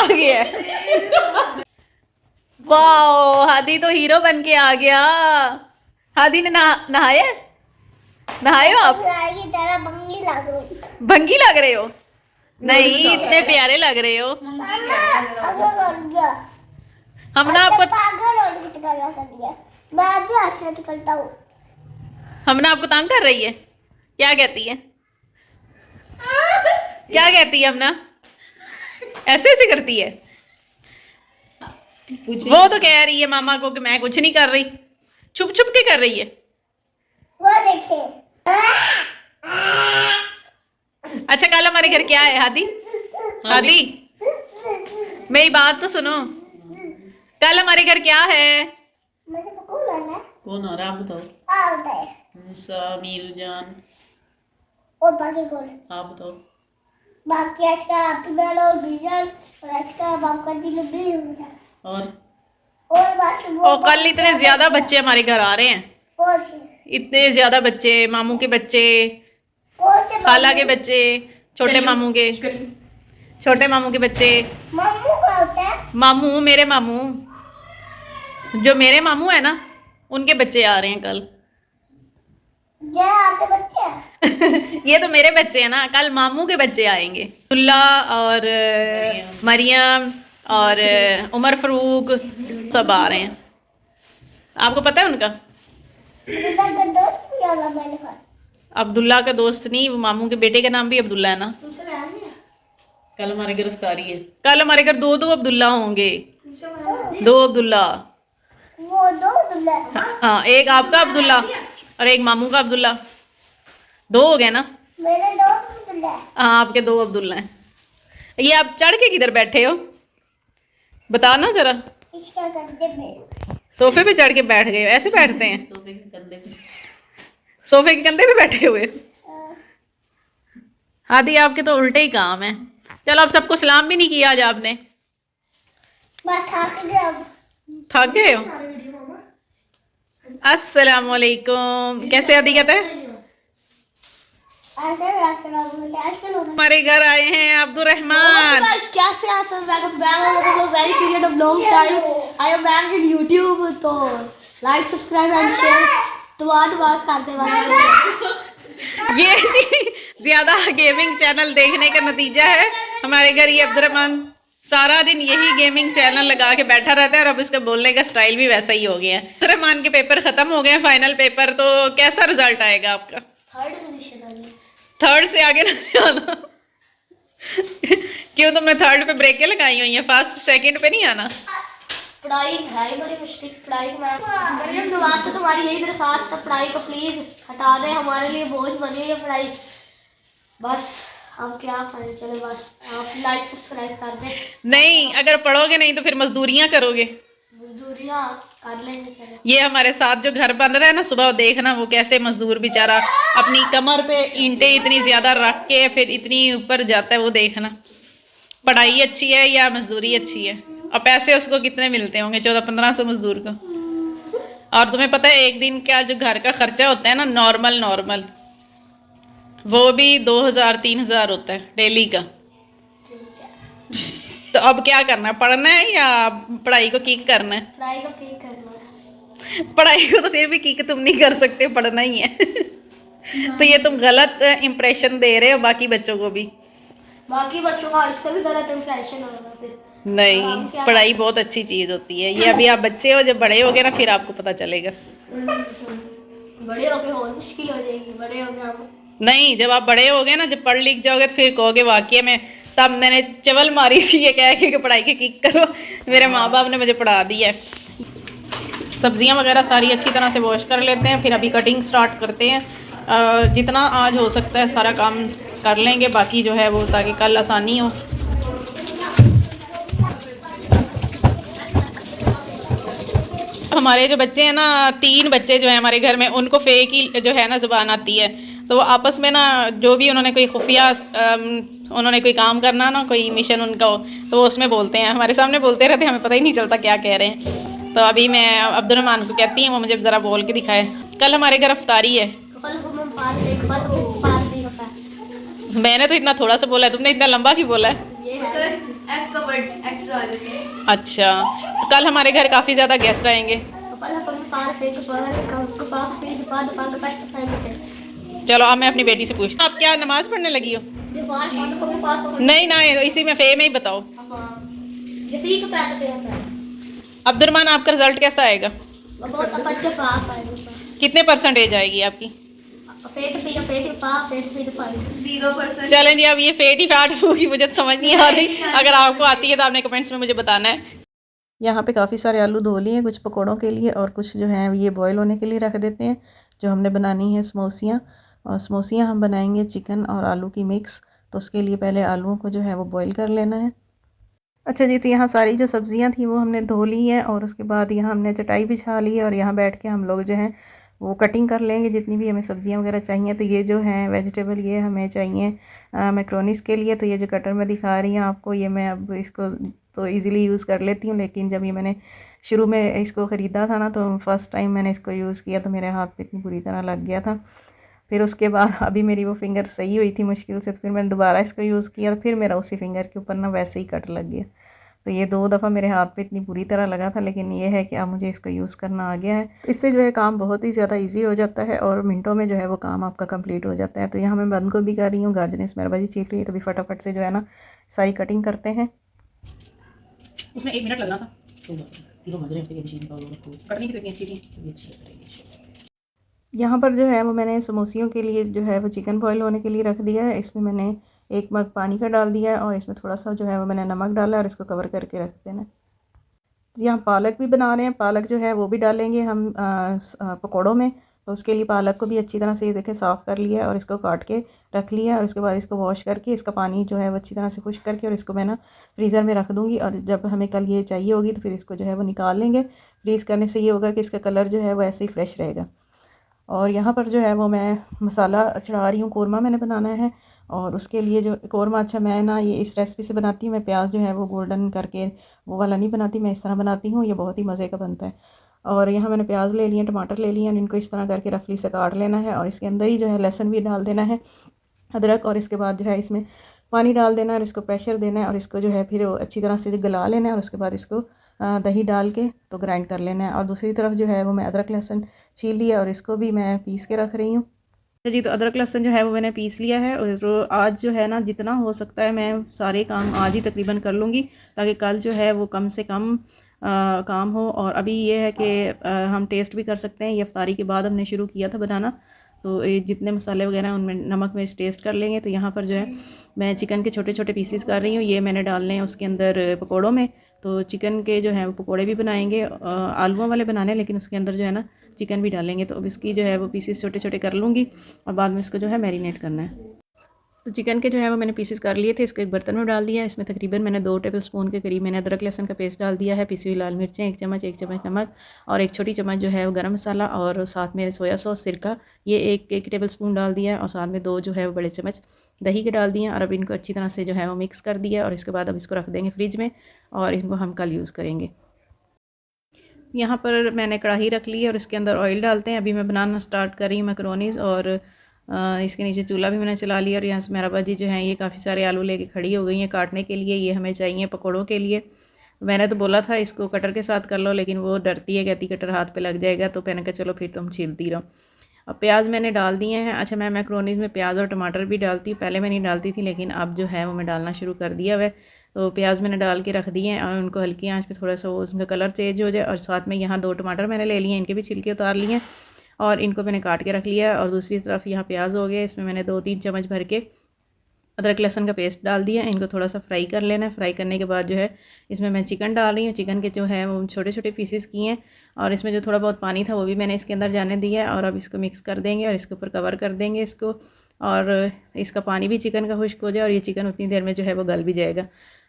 आ गया है। वाओ, हादी तो हीरो बन के आ गया। हादी ने नहाया? नहाए हो आप? भंगी लग रहे हो? नहीं, इतने प्यारे लग रहे हो। हम ना आपको तंग कर रही है? क्या कहती है? क्या कहती है हमना? ऐसे ऐसे करती है? वो तो कह रही है मामा को कि मैं कुछ नहीं कर रही, छुप छुप के कर रही है। वो देखिए। अच्छा, कल हमारे घर क्या है हादी? हादी, मेरी बात तो सुनो, कल हमारे घर क्या है? कौन आ रहा है आप बताओ। मूसा, मीरजान और बाकी कौन? आप बताओ। बाकी आज का आपकी बहन और बीजन और आज का आपका दिल भी और बस वो। कल इतने ज्यादा बच्चे हमारे घर आ रहे हैं, कौन से? इतने ज्यादा बच्चे, मामू के बच्चे, कौन से? खाला के बच्चे, छोटे मामू के बच्चे। मामू का होता है? मामू, मेरे मामू, जो मेरे मामू है ना, उनके बच्चे आ रहे हैं कल। ये आपके बच्चे हैं? ये तो मेरे बच्चे हैं ना, कल मामू के बच्चे आएंगे। अब्दुल्ला और मरियम और उमर फरूक सब आ रहे हैं। आपको पता है उनका? का दोस्त भी आना मैंने कहा। अब्दुल्ला का दोस्त नहीं, वो मामू के बेटे का नाम भी अब्दुल्ला है ना। कल हमारी गिरफ्तारी है। कल हमारे घर दो अब्दुल्ला होंगे, दो अब्दुल्ला। वो दो दुल्हा। हाँ, एक आपका अब्दुल्ला और एक मामू का अब्दुल्ला, दो हो गए ना। मेरे दो दुल्हा। हाँ, आपके दो अब्दुल्ला हैं। ये आप चढ़ के किधर बैठे हो, बताना जरा। इसका कंधे पे। सोफे पे चढ़ के बैठ गए हो? ऐसे बैठते हैं? सोफे के कंधे पे। सोफे के कंधे पे बैठे हुए? आदि आपके तो उल्टे ही काम है। चलो, अब सबको सलाम भी नहीं किया आज आपने। बस थक गया अब। थक गए हो? अस्सलाम वालेकुम। कैसे आदि कहते हैं? हमारे घर आए हैं अब्दुर्रहमान। कैसे very period of long time I am back in YouTube, तो लाइक सब्सक्राइब एंड शेयर दुआ करते बस। ये ज्यादा गेमिंग चैनल देखने का नतीजा है। हमारे घर ये अब्दुर्रहमान सारा दिन यही गेमिंग चैनल लगा के बैठा रहता है और अब इसका बोलने का स्टाइल भी वैसा ही हो गया है। अब्दुर्रहमान के पेपर खत्म हो गए हैं, फाइनल पेपर, तो कैसा रिजल्ट आएगा आपका? थर्ड पोजीशन आ गई। थर्ड से आगे नहीं आना? क्यों, तुमने थर्ड पे ब्रेकें लगाई हुई हैं, फर्स्ट सेकंड पे नहीं आना? पढ़ाई बड़ी मुश्किल। पढ़ाई मरियम नवाज से तुम्हारी यही दरख्वास्त है, पढ़ाई को प्लीज हटा दें, हमारे लिए बोझ बनी हुई है पढ़ाई। बस अब क्या करें, चलो बस आप लाइक सब्सक्राइब कर दें। नहीं, अगर पढ़ोगे नहीं तो फिर मजदूरियां करोगे। मजदूरियाँ कर लेंगे फिर। ये हमारे साथ जो घर बन रहा है ना, सुबह देखना वो कैसे मजदूर बेचारा अपनी कमर पे ईंटें इतनी ज्यादा रख के फिर इतनी ऊपर जाता है, वो देखना। पढ़ाई अच्छी है या मजदूरी अच्छी है? और पैसे उसको कितने मिलते होंगे? 1400-1500 मजदूर को। और तुम्हें पता है एक दिन का जो घर का खर्चा होता है ना, नॉर्मल वो भी 2000-3000 होता है डेली का। तो अब क्या करना है, पढ़ना है या पढ़ाई को किक करना है? पढ़ाई को ठीक करना है। पढ़ाई को तो फिर भी किक तुम नहीं कर सकते, पढ़ना ही है। तो ये तुम गलत इंप्रेशन दे रहे हो बाकी बच्चों को भी। बाकी बच्चों का इससे भी गलत इंप्रेशन होगा फिर। नहीं, पढ़ाई बहुत अच्छी चीज होती है। ये अभी आप बच्चे हो, जब बड़े होगे ना फिर आपको पता चलेगा। बड़े होके और मुश्किल हो जाएगी। बड़े होके हम नहीं, जब आप बड़े होगे ना, जब पढ़ लिख जाओगे तो फिर कहोगे वाकई में तब मैंने चवल मारी थी ये कह के कि पढ़ाई की किक करो, मेरे माँ बाप ने मुझे पढ़ा दिया है। सब्जियां वगैरह सारी अच्छी तरह से वॉश कर लेते हैं, फिर अभी कटिंग स्टार्ट करते हैं। जितना आज हो सकता है सारा काम कर लेंगे, बाकी जो है वो ताकि कल आसानी हो। हमारे जो बच्चे हैं ना, 3 बच्चे जो हैं हमारे घर में, उनको फेक ही जो है ना ज़ुबान आती है। तो वो आपस में ना जो भी उन्होंने कोई खुफिया उन्होंने कोई काम करना ना, कोई मिशन उनका हो, तो वो उसमें बोलते हैं, हमारे सामने बोलते रहते हैं, हमें पता ही नहीं चलता क्या कह रहे हैं। तो अभी मैं अब्दुर्रहमान को कहती हूँ वो मुझे ज़रा बोल के दिखाए। कल हमारे घर अफ्तारी है। मैंने तो इतना थोड़ा सा बोला है, तुमने इतना लंबा क्यों बोला है? एफ का वर्ड एक्स्ट्रा आ जाता है। अच्छा, तो कल हमारे घर काफ़ी ज़्यादा गेस्ट आएंगे। चलो अब मैं अपनी बेटी से पूछती हूँ, आप क्या नमाज पढ़ने लगी हो? नहीं ना, इसी में फे में ही बताओ। अब्दुलरहमान, आपका रिजल्ट कैसा आएगा? कितने परसेंटेज आएगी आपकी? 0%। चलें जी, अब ये फेट ही फैट होगी, मुझे तो समझ नहीं आ रही। अगर आपको आती है तो आपने कमेंट्स में मुझे बताना है। यहाँ पे काफ़ी सारे आलू धो लिए हैं, कुछ पकौड़ों के लिए और कुछ जो हैं ये बॉयल होने के लिए रख देते हैं। जो हमने बनानी है समोसियाँ, और समोसियाँ हम बनाएंगे चिकन और आलू की मिक्स। तो उसके लिए पहले आलूओं को जो है वो बॉयल कर लेना है। अच्छा जी, तो यहाँ सारी जो सब्ज़ियाँ थी वो हमने धो ली हैं और उसके बाद यहाँ हमने चटाई बिछा ली है और यहाँ बैठ के हम लोग जो हैं वो कटिंग कर लेंगे जितनी भी हमें सब्ज़ियाँ वगैरह चाहिए। तो ये जो है वेजिटेबल ये हमें चाहिए मैक्रोनीस के लिए। तो ये जो कटर मैं दिखा रही हूँ आपको, ये मैं अब इसको तो इजीली यूज़ कर लेती हूँ, लेकिन जब ये मैंने शुरू में इसको ख़रीदा था ना, तो फ़र्स्ट टाइम मैंने इसको यूज़ किया तो मेरे हाथ पे इतनी बुरी तरह लग गया था। फिर उसके बाद अभी मेरी वो फिंगर सही हुई थी मुश्किल से, तो फिर मैंने दोबारा इसको यूज़ किया तो फिर मेरा उसी फिंगर के ऊपर ना वैसे ही कट लग गया। तो ये 2 दफ़ा मेरे हाथ पे इतनी बुरी तरह लगा था, लेकिन ये है कि अब मुझे इसको यूज़ करना आ गया है। इससे जो है काम बहुत ही ज़्यादा इजी हो जाता है और मिनटों में जो है वो काम आपका कंप्लीट हो जाता है। तो यहाँ मैं बंद गोभी कर रही हूँ, गाजरें इसमें भाजी चीर रही है, तो भी फटाफट से जो है ना सारी कटिंग करते हैं। उसमें 1 मिनट लगना था। कटनी कितनी अच्छी थी। यहाँ पर जो है वो मैंने समोसियों के लिए जो है वो चिकन बॉयल होने के लिए रख दिया है। इसमें मैंने 1 मग पानी का डाल दिया है और इसमें थोड़ा सा जो है वो मैंने नमक डाला और इसको कवर करके रख देना। यहाँ पालक भी बना रहे हैं, पालक जो है वो भी डालेंगे हम पकौड़ों में। तो उसके लिए पालक को भी अच्छी तरह से ये देखें साफ़ कर लिया और इसको काट के रख लिया और उसके बाद इसको वॉश करके इसका पानी जो है वो अच्छी तरह से खुश्क करके और इसको मैं ना फ्रीज़र में रख दूँगी। और जब हमें कल ये चाहिए होगी तो फिर इसको जो है वो निकाल लेंगे। फ्रीज़ करने से ये होगा कि इसका कलर जो है वो ऐसे ही फ्रेश रहेगा। और यहाँ पर जो है वो मैं मसाला चढ़ा रही हूँ, कोरमा मैंने बनाना है। और उसके लिए जो कोरमा, अच्छा मैं ना ये इस रेसिपी से बनाती हूँ, मैं प्याज जो है वो गोल्डन करके वो वाला नहीं बनाती, मैं इस तरह बनाती हूँ, ये बहुत ही मज़े का बनता है। और यहाँ मैंने प्याज ले लिए, टमाटर ले लिए और इनको इस तरह करके रफली से काट लेना है और इसके अंदर ही जो है लहसुन भी डाल देना है, अदरक, और इसके बाद जो है इसमें पानी डाल देना है और इसको प्रेशर देना है और इसको जो है फिर अच्छी तरह से गला लेना है और उसके बाद इसको दही डाल के तो ग्राइंड कर लेना है। और दूसरी तरफ जो है वो मैं अदरक लहसुन छील लिया और इसको भी मैं पीस के रख रही हूँ। जी, तो अदरक लहसुन जो है वो मैंने पीस लिया है और आज जो है ना जितना हो सकता है मैं सारे काम आज ही तकरीबन कर लूँगी, ताकि कल जो है वो कम से कम काम हो। और अभी ये है कि हम टेस्ट भी कर सकते हैं, ये इफ्तारी के बाद हमने शुरू किया था बनाना, तो ये जितने मसाले वगैरह हैं उनमें नमक मिर्च टेस्ट कर लेंगे। तो यहाँ पर जो है मैं चिकन के छोटे छोटे पीसीस कर रही हूँ, ये मैंने डालने हैं उसके अंदर पकौड़ों में। तो चिकन के जो है वो पकौड़े भी बनाएंगे, आलूओं वाले बनाने, लेकिन उसके अंदर जो है ना चिकन भी डालेंगे। तो अब इसकी जो है वो पीसीस छोटे छोटे कर लूँगी और बाद में इसको जो है मैरिनेट करना है। तो चिकन के जो है वो मैंने पीसेस कर लिए थे, इसको एक बर्तन में डाल दिया है। इसमें तकरीबन मैंने 2 टेबलस्पून के करीब मैंने अदरक लहसुन का पेस्ट डाल दिया है, पिसी हुई लाल मिर्चें 1 चम्मच नमक और 1 छोटी चम्मच जो है वो गरम मसाला और साथ में सोया सॉस, सिरका ये एक टेबलस्पून डाल दिया है और साथ में 2 जो है वो बड़े चम्मच दही के डाल दिए हैं। और अब इनको अच्छी तरह से जो है वो मिक्स कर दिया और इसके बाद अब इसको रख देंगे फ्रिज में और इनको हम कल यूज़ करेंगे। यहाँ पर मैंने कढ़ाई रख ली है और इसके अंदर ऑयल डालते हैं। अभी मैं बनाना स्टार्ट कर रही हूँ मैकरोनीज़ और इसके नीचे चूल्हा भी मैंने चला लिया। और यहाँ से मेरा बाजी जो है ये काफ़ी सारे आलू लेके खड़ी हो गई हैं काटने के लिए, ये हमें चाहिए पकौड़ों के लिए। मैंने तो बोला था इसको कटर के साथ कर लो, लेकिन वो डरती है, कहती कटर हाथ पे लग जाएगा, तो मैंने कहा चलो फिर तुम छीलती रहो। अब प्याज मैंने डाल दिए हैं। अच्छा, मैं मैकरोनीज़ में प्याज और टमाटर भी डालती हूँ, पहले मैं नहीं डालती थी, लेकिन अब जो है वो मैं डालना शुरू कर दिया हुआ है। तो प्याज मैंने डाल के रख दिए हैं और उनको हल्की आंच पे थोड़ा सा वो उनका कलर चेंज हो जाए। और साथ में यहाँ 2 टमाटर मैंने ले लिए हैं, इनके भी छिलके उतार लिए हैं और इनको मैंने काट के रख लिया है। और दूसरी तरफ यहाँ प्याज हो गया, इसमें मैंने 2-3 चम्मच भर के अदरक लहसुन का पेस्ट डाल दिया। इनको थोड़ा सा फ्राई कर लेना है। फ्राई करने के बाद जो है इसमें मैं चिकन डाल रही हूँ। चिकन के जो है वो छोटे छोटे पीसेस किए हैं और इसमें जो थोड़ा बहुत पानी था वो भी मैंने इसके अंदर जाने दिया है। और अब इसको मिक्स कर देंगे और इसके ऊपर कवर कर देंगे इसको, और इसका पानी भी चिकन का खुश्क हो जाए और ये चिकन उतनी देर में जो है वो गल भी जाएगा।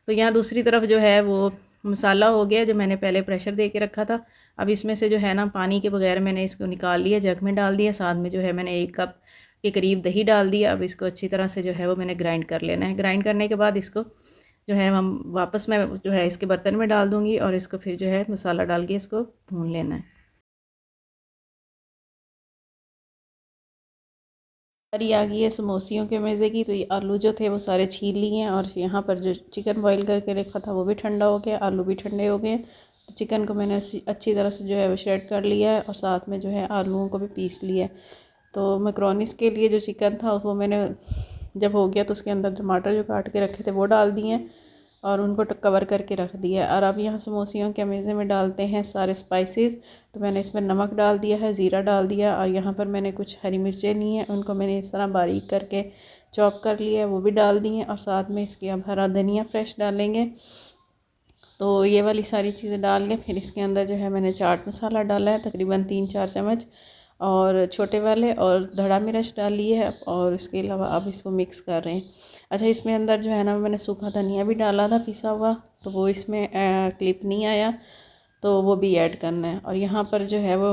तो यहाँ दूसरी तरफ जो है वो मसाला हो गया जो मैंने पहले प्रेशर दे के रखा था। अब इसमें से जो है ना पानी के बगैर मैंने इसको निकाल लिया, जग में डाल दिया। साथ में जो है मैंने 1 कप के करीब दही डाल दिया। अब इसको अच्छी तरह से जो है वो मैंने ग्राइंड कर लेना है। ग्राइंड करने के बाद इसको जो है हम वापस मैं जो है इसके बर्तन में डाल दूँगी और इसको फिर जो है मसाला डाल के इसको भून लेना है। बारी आ गई है समोसियों के मज़े की। तो ये आलू जो थे वो सारे छील लिए हैं और यहाँ पर जो चिकन बॉईल करके रखा था वो भी ठंडा हो गया, आलू भी ठंडे हो गए। तो चिकन को मैंने अच्छी तरह से जो है वो श्रेड कर लिया है और साथ में जो है आलूओं को भी पीस लिया है। तो मैक्रोनीस के लिए जो चिकन था वो मैंने जब हो गया तो उसके अंदर टमाटर जो काट के रखे थे वो डाल दिए और उनको कवर करके रख दिया। और अब यहाँ समोसियों के मेज़े में डालते हैं सारे स्पाइसेस। तो मैंने इसमें नमक डाल दिया है, ज़ीरा डाल दिया और यहाँ पर मैंने कुछ हरी मिर्चें ली हैं, उनको मैंने इस तरह बारीक करके चॉप कर लिया है, वो भी डाल दी हैं। और साथ में इसके अब हरा धनिया फ्रेश डालेंगे। तो ये वाली सारी चीज़ें डाल के फिर इसके अंदर जो है मैंने चाट मसाला डाला है तकरीबन 3-4 चम्मच और छोटे वाले, और धड़ा मिर्च डाली है। और इसके अलावा अब इसको मिक्स कर रहे हैं। अच्छा, इसमें अंदर जो है ना मैंने सूखा धनिया भी डाला था पिसा हुआ, तो वो इसमें क्लिप नहीं आया, तो वो भी ऐड करना है। और यहाँ पर जो है वो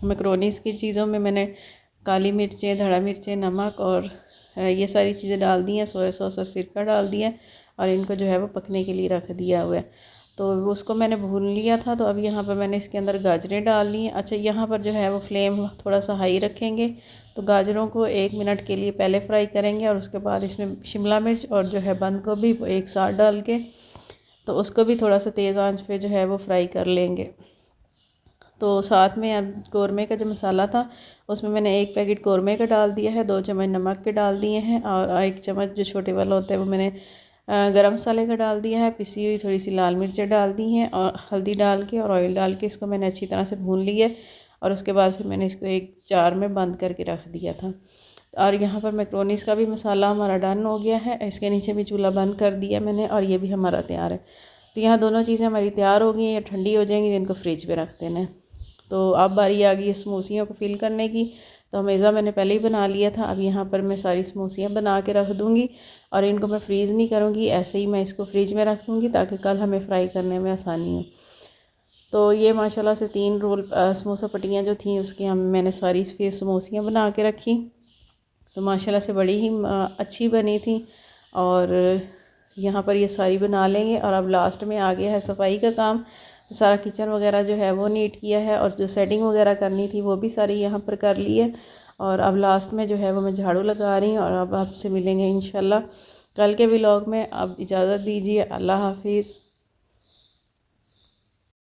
मैक्रोनीस की चीज़ों में मैंने काली मिर्चें, धड़ा मिर्चें, नमक और ये सारी चीज़ें डाल दी हैं, सोया सॉस और सिरका डाल दिया और इनको जो है वो पकने के लिए रख दिया हुआ है। तो उसको मैंने भून लिया था। तो अब यहाँ पर मैंने इसके अंदर गाजरें डाल ली हैं। अच्छा, यहाँ पर जो है वो फ्लेम थोड़ा सा हाई रखेंगे। तो गाजरों को 1 मिनट के लिए पहले फ्राई करेंगे और उसके बाद इसमें शिमला मिर्च और जो है बंद गोभी वो एक साथ डाल के तो उसको भी थोड़ा सा तेज़ आंच पे जो है वो फ्राई कर लेंगे। तो साथ में अब कौरमे का जो मसाला था उसमें मैंने 1 पैकेट कौरमे का डाल दिया है, 2 चम्मच नमक के डाल दिए हैं और 1 चम्मच जो छोटे वाला होता है वो मैंने गरम मसाले का डाल दिया है। पिसी हुई थोड़ी सी लाल मिर्चें डाल दी हैं और हल्दी डाल के और ऑयल डाल के इसको मैंने अच्छी तरह से भून लिया और उसके बाद फिर मैंने इसको एक जार में बंद करके रख दिया था। और यहाँ पर मैक्रोनीस का भी मसाला हमारा डन हो गया है। इसके नीचे भी चूल्हा बंद कर दिया मैंने और ये भी हमारा तैयार है। तो यहाँ दोनों चीज़ें हमारी तैयार हो गई हैं, ठंडी हो जाएंगी तो इनको फ्रिज में रख देना है। तो अब बारी आ गई है समोसियों को फिल करने की। तो मेज़ा मैंने पहले ही बना लिया था। अब यहाँ पर मैं सारी समोसियाँ बना के रख दूँगी और इनको मैं फ्रीज़ नहीं करूँगी, ऐसे ही मैं इसको फ्रिज में रख दूँगी ताकि कल हमें फ्राई करने में आसानी हो। तो ये माशाल्लाह से 3 रोल समोसा पट्टियाँ जो थी उसकी मैंने सारी फिर समोसियाँ बना के रखी। तो माशाल्लाह से बड़ी ही अच्छी बनी थी। और यहाँ पर ये सारी बना लेंगे और अब लास्ट में आ गया है सफाई का काम। तो सारा किचन वगैरह जो है वो नीट किया है और जो सेटिंग वगैरह करनी थी वो भी सारी यहाँ पर कर ली है। और अब लास्ट में जो है वो मैं झाड़ू लगा रही हूँ और अब आपसे मिलेंगे इंशाल्लाह कल के व्लॉग में। अब इजाज़त दीजिए, अल्लाह हाफिज़।